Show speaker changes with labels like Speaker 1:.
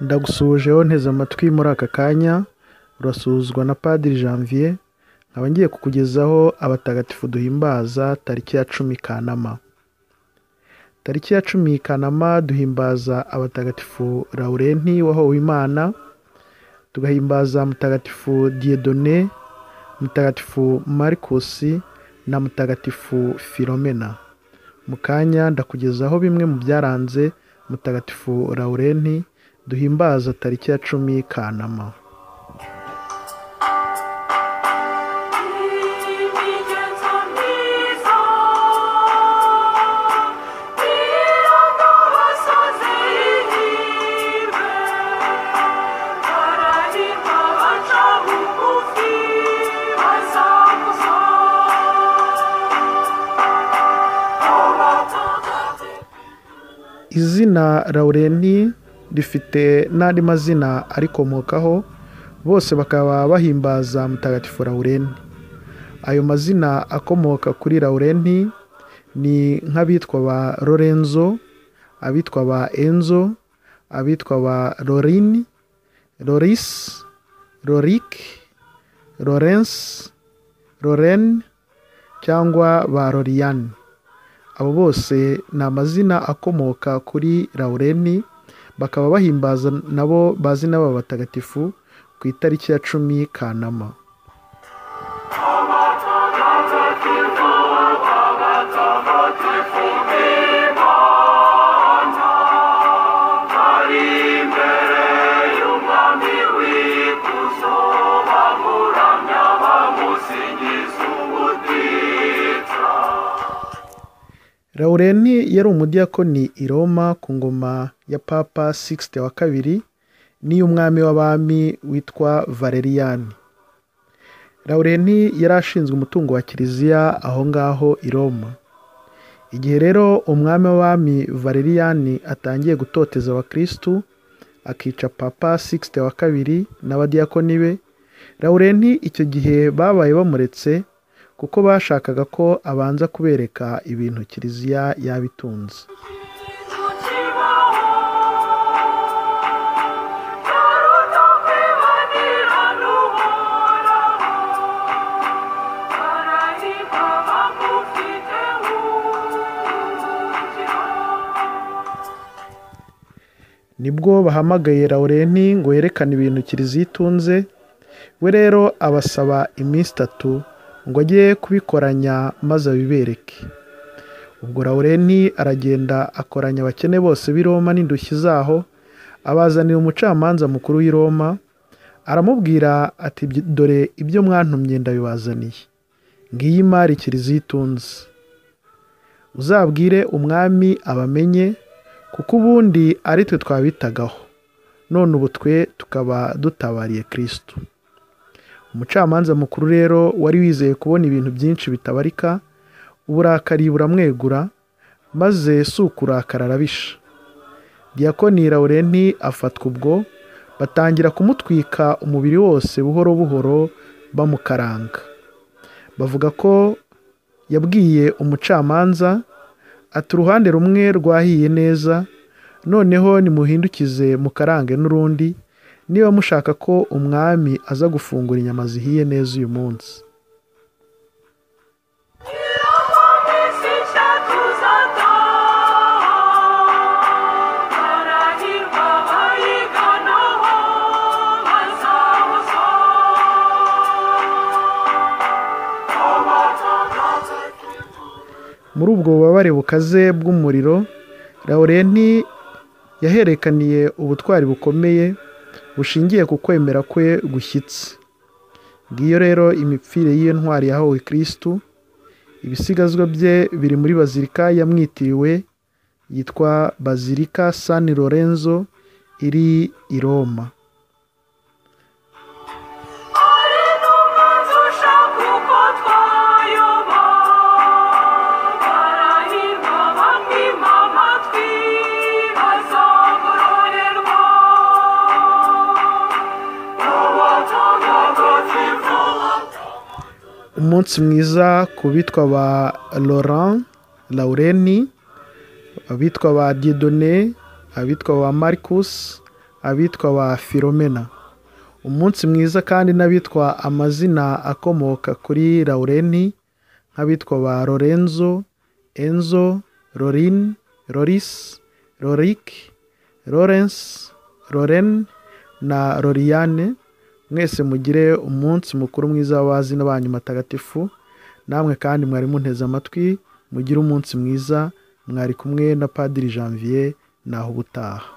Speaker 1: Ndagusuhujeho nteze amatwi muri aka kanya, urasuhuzwa na Padiri Janvier, nkaba ngiye kukugezaho abatagatifu duhimbaza tariki ya 10 Kanama. Tariki ya 10 Kanama duhimbaza abatagatifu Lawurenti wahowe Imana, tugahimbaza Mutagatifu Dieudonné, Mutagatifu Marcus na Mutagatifu Philomena. Mu kanya ndakugezaho bimwe mu byaranze Mutagatifu Lawurenti duhimbaza tariki ya 10 Kanama. Izina Lawurenti rifite n'andi mazina arikomokaho, bose bakaba bahimbaza Mutagatifu Lawurenti. Ayo mazina akomoka kuri Lawurenti ni nk'abitwa ba Lorenzo, abitwa ba Enzo, abitwa ba Lorin, Loris, Lorik, Lorenz, Loren cyangwa ba Lorian. Abo bose ni amazina akomoka kuri Lawurenti, bakaba bahimbaza nabo bazina b'abatagatifu ku itariki ya 10 Kanama. Lawurenti yari umudiyakoni i Roma ku ngoma ya Papa Sixte wa kabiri n'iy'umwami w'abami witwa Valerian. Lawurenti yari ashinzwe umutungo wa kiliziya aho ngaho i Roma. Igihe rero umwami w'abami Valerian atangiye gutoteza abakristu, akica Papa Sixte wa kabiri n'abadiyakoni be, Lawurenti icyo gihe babaye bamuretse kuko bashakaga ko abanza kubereka ibintu kiliziya yabitunze. Nibwo bahamagaye Lawurenti ngo yerekane ibintu kiliziya itunze, we rero abasaba iminsi 3 ngo ajye kubikoranya maze abibereke. Ubwo Lawurenti aragenda akoranya abakene bose b'i Roma n'indushyi zaho, abazanira umucamanza mukuru w'i Roma, aramubwira ati dore ibyo mwantumye ndabibazaniye, ngiyi imari kiliziya itunze. Uzabwire umwami abamenye, kuko ubundi ari twe twabitagaho, none ubu twe tukaba dutabariye Kristo. Umucamanza mukuru rero wari wizeye kubona ibintu byinshi bitabarika, uburakari buramwegura, maze si ukurakara arabisha. Diyakoni Lawurenti afatwa ubwo, batangira kumutwika umubiri wose buhoro buhoro bamukaranga. Bavuga ko yabwiye umucamanza ati uruhande rumwe rwahiye neza, noneho nimuhindukize mukarange n'urundi, niba mushaka ko umwami aza gufungura inyama zihiye neza uyu munsi. Muri ubwo bubabare bukaze bw'umuriro, Lawurenti yaherekaniye ubutwari bukomeye bushingiye ku kwemera kwe gushyitse. Ngiyo rero imipfire y'iyo ntwari yahawe Kristu. Ibisigazwa bye biri muri bazilika yamwitiriwe yitwa Bazilika San Lorenzo iri i Roma. Umunsi mwiza ku bitwa ba Laurent Lawurenti, abitwa ba Dieudonné, abitwa ba Marcus, abitwa ba Filomena. Umunsi mwiza kandi n'abitwa amazina akomoka kuri Lawurenti nk'abitwa ba Lorenzo, Enzo, Lorin, Loris, Lorik, Lawrence, Loren na Loriane. Mwese mugire umunsi mukuru mwiza w'abazina banyu matagatifu. Namwe kandi mwari munteze amatwi, mugire umunsi mwiza. Mwari kumwe na Padiri Janvier, naho ubutaha.